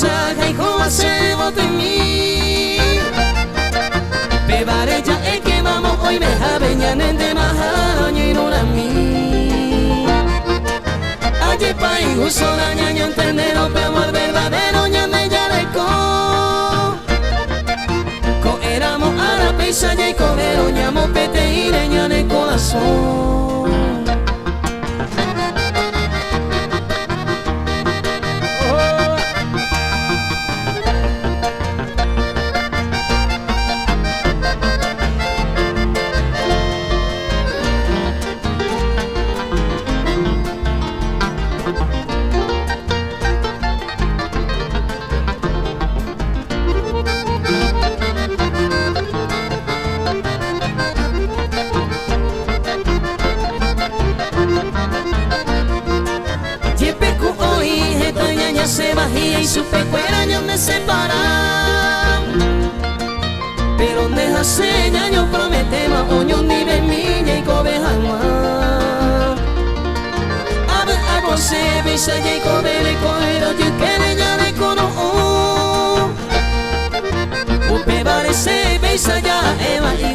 saja y joa se voto en mí. Pebare ya es que vamos hoy me jabeñanen de majaro y no la mí. Ayer pa' injusto la ñaña entendero, pero amor verdadero ñane ya le co éramos a la pisa y cobero ñamo pete y leña en el corazón. Se bajía y su pecueraño me separan. Pero deja seña, yo prometemos oño ni de miña y cobejan más. A ver, hago se besa y cobele coero, yo que ya le conozco. Upe vale se besa ya, Eva.